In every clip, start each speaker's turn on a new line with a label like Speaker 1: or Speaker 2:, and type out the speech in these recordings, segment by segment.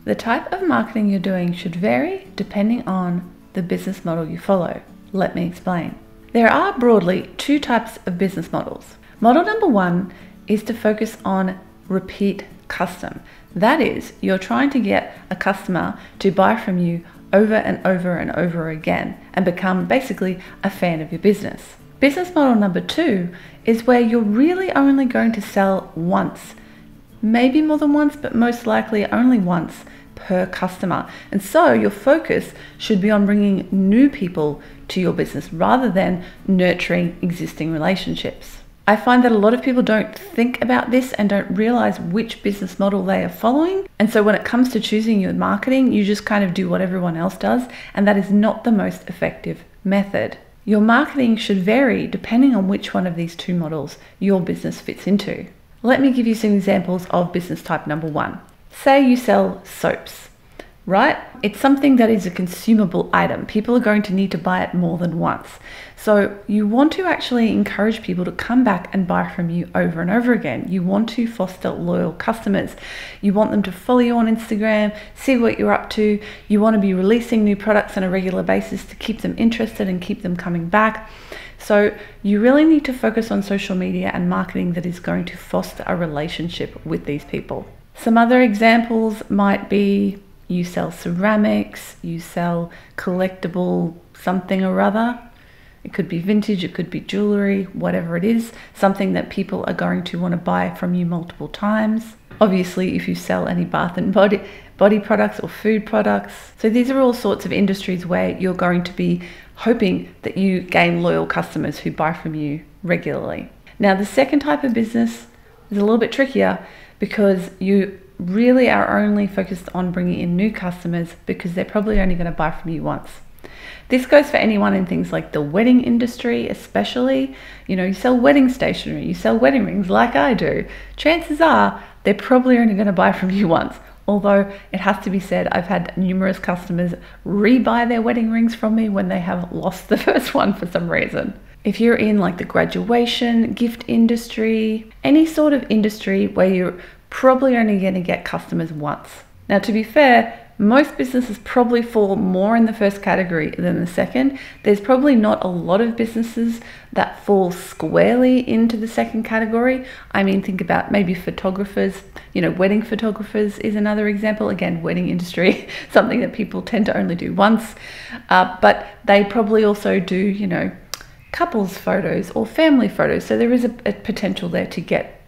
Speaker 1: The type of marketing you're doing should vary depending on the business model you follow. Let me explain. There are broadly two types of business models. Model number one is to focus on repeat custom. That is, you're trying to get a customer to buy from you over and over and over again and become basically a fan of your business. Business model number two is where you're really only going to sell once, maybe more than once, but most likely only once per customer. And so your focus should be on bringing new people to your business rather than nurturing existing relationships. I find that a lot of people don't think about this and don't realize which business model they are following. And so when it comes to choosing your marketing, you just kind of do what everyone else does. And that is not the most effective method. Your marketing should vary depending on which one of these two models your business fits into. Let me give you some examples of business type number one. Say you sell soaps, right? It's something that is a consumable item. People are going to need to buy it more than once. So you want to actually encourage people to come back and buy from you over and over again. You want to foster loyal customers. You want them to follow you on Instagram, see what you're up to. You want to be releasing new products on a regular basis to keep them interested and keep them coming back. So you really need to focus on social media and marketing that is going to foster a relationship with these people. Some other examples might be you sell ceramics, you sell collectible something or other. It could be vintage, it could be jewelry, whatever it is, something that people are going to want to buy from you multiple times. Obviously, if you sell any bath and body products or food products. So these are all sorts of industries where you're going to be hoping that you gain loyal customers who buy from you regularly. Now, the second type of business is a little bit trickier because you really are only focused on bringing in new customers because they're probably only going to buy from you once. This goes for anyone in things like the wedding industry, especially. You know, you sell wedding stationery, you sell wedding rings like I do. Chances are they're probably only going to buy from you once. Although it has to be said, I've had numerous customers rebuy their wedding rings from me when they have lost the first one for some reason. If you're in like the graduation, gift industry, any sort of industry where you're probably only going to get customers once. Now, to be fair, most businesses probably fall more in the first category than the second. There's probably not a lot of businesses that fall squarely into the second category. I mean, think about maybe photographers, you know, wedding photographers is another example. Again, wedding industry, something that people tend to only do once, but they probably also do, you know, couples photos or family photos. So there is a potential there to get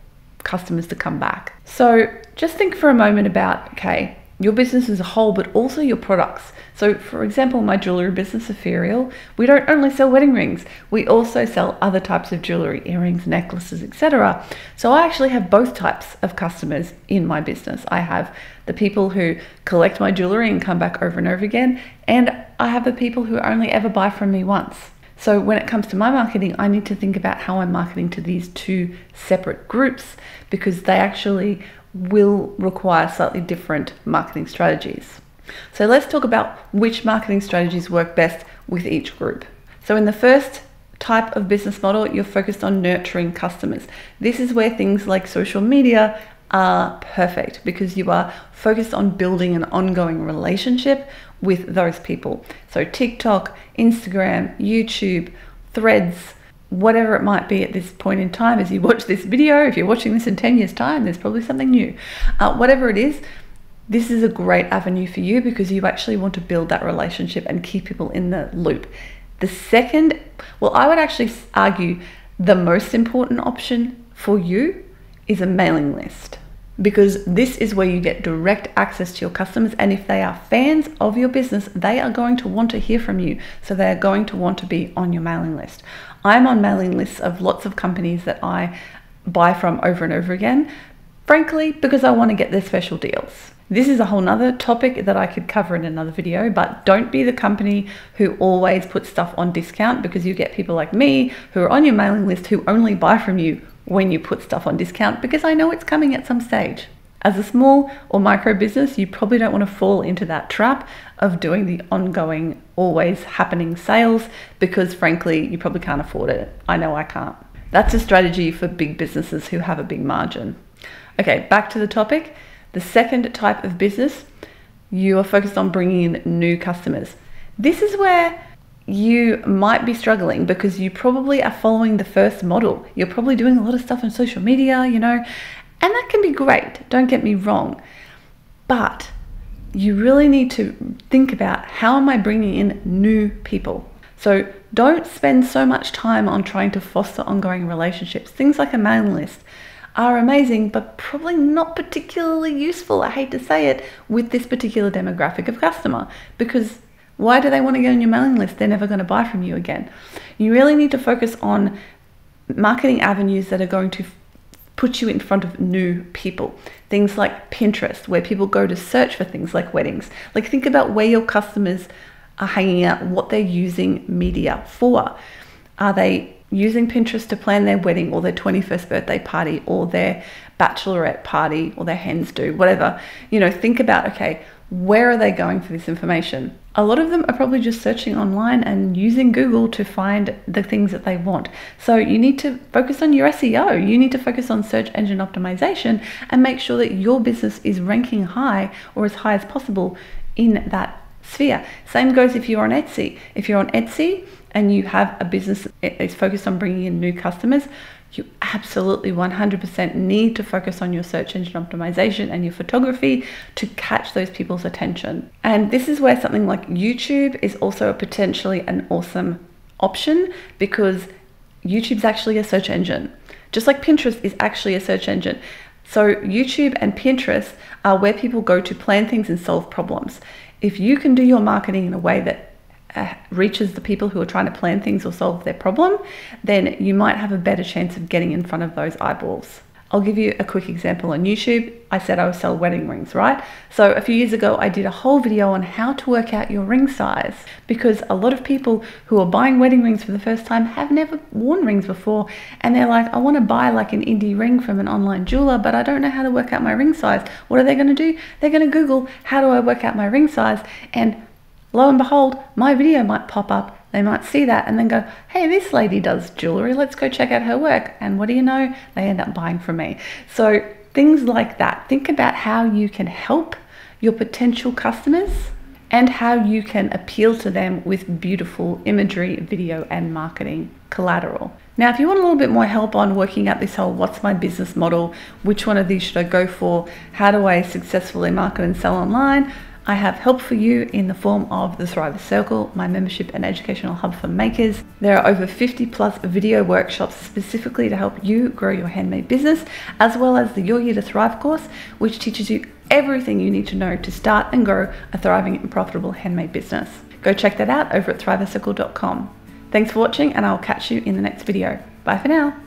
Speaker 1: customers to come back. So just think for a moment about, okay, your business as a whole, but also your products. So for example, my jewelry business, Ethereal, we don't only sell wedding rings, we also sell other types of jewelry, earrings, necklaces, etc. So I actually have both types of customers in my business. I have the people who collect my jewelry and come back over and over again, and I have the people who only ever buy from me once. So when it comes to my marketing, I need to think about how I'm marketing to these two separate groups because they actually will require slightly different marketing strategies. So let's talk about which marketing strategies work best with each group. So in the first type of business model, you're focused on nurturing customers. This is where things like social media are perfect because you are focused on building an ongoing relationship with those people. So TikTok, Instagram, YouTube, Threads, whatever it might be at this point in time as you watch this video. If you're watching this in 10 years time, there's probably something new. Whatever it is, this is a great avenue for you because you actually want to build that relationship and keep people in the loop. The second, well, I would actually argue the most important option for you is a mailing list, because this is where you get direct access to your customers, and if they are fans of your business, they are going to want to hear from you, so they are going to want to be on your mailing list. I'm on mailing lists of lots of companies that I buy from over and over again, frankly, because I want to get their special deals. This is a whole nother topic that I could cover in another video, but don't be the company who always puts stuff on discount, because you get people like me who are on your mailing list who only buy from you when you put stuff on discount, because I know it's coming at some stage. As a small or micro business, you probably don't want to fall into that trap of doing the ongoing, always happening sales, because frankly, you probably can't afford it. I know I can't. That's a strategy for big businesses who have a big margin. Okay, back to the topic. The second type of business, you are focused on bringing in new customers. This is where you might be struggling because you probably are following the first model. You're probably doing a lot of stuff on social media, and that can be great, don't get me wrong. But you really need to think about, how am I bringing in new people? So don't spend so much time on trying to foster ongoing relationships. Things like a mailing list are amazing, but probably not particularly useful, I hate to say it, with this particular demographic of customer, because why do they want to get on your mailing list? They're never going to buy from you again. You really need to focus on marketing avenues that are going to put you in front of new people. Things like Pinterest, where people go to search for things like weddings. Like, think about where your customers are hanging out, what they're using media for. Are they using Pinterest to plan their wedding or their 21st birthday party or their bachelorette party or their hens do, whatever? Think about, okay, where are they going for this information? A lot of them are probably just searching online and using Google to find the things that they want. So you need to focus on your SEO. You need to focus on search engine optimization and make sure that your business is ranking high, or as high as possible, in that sphere. Same goes if you're on Etsy. If you're on Etsy and you have a business that is focused on bringing in new customers, you absolutely 100% need to focus on your search engine optimization and your photography to catch those people's attention. And this is where something like YouTube is also potentially an awesome option, because YouTube's actually a search engine, just like Pinterest is actually a search engine. So YouTube and Pinterest are where people go to plan things and solve problems. If you can do your marketing in a way that reaches the people who are trying to plan things or solve their problem, then you might have a better chance of getting in front of those eyeballs. I'll give you a quick example. On YouTube, I said I would sell wedding rings, right? So a few years ago, I did a whole video on how to work out your ring size, because a lot of people who are buying wedding rings for the first time have never worn rings before, and they're like, I want to buy like an indie ring from an online jeweler, but I don't know how to work out my ring size. What are they going to do? They're going to Google, how do I work out my ring size? And lo and behold, my video might pop up. They might see that and then go, hey, this lady does jewelry, let's go check out her work. And what do you know? They end up buying from me. So things like that. Think about how you can help your potential customers and how you can appeal to them with beautiful imagery, video, and marketing collateral. Now, if you want a little bit more help on working out this whole what's my business model, which one of these should I go for, how do I successfully market and sell online, I have help for you in the form of the Thriver Circle, my membership and educational hub for makers. There are over 50 plus video workshops specifically to help you grow your handmade business, as well as the Your Year to Thrive course, which teaches you everything you need to know to start and grow a thriving and profitable handmade business. Go check that out over at thrivercircle.com. Thanks for watching, and I'll catch you in the next video. Bye for now.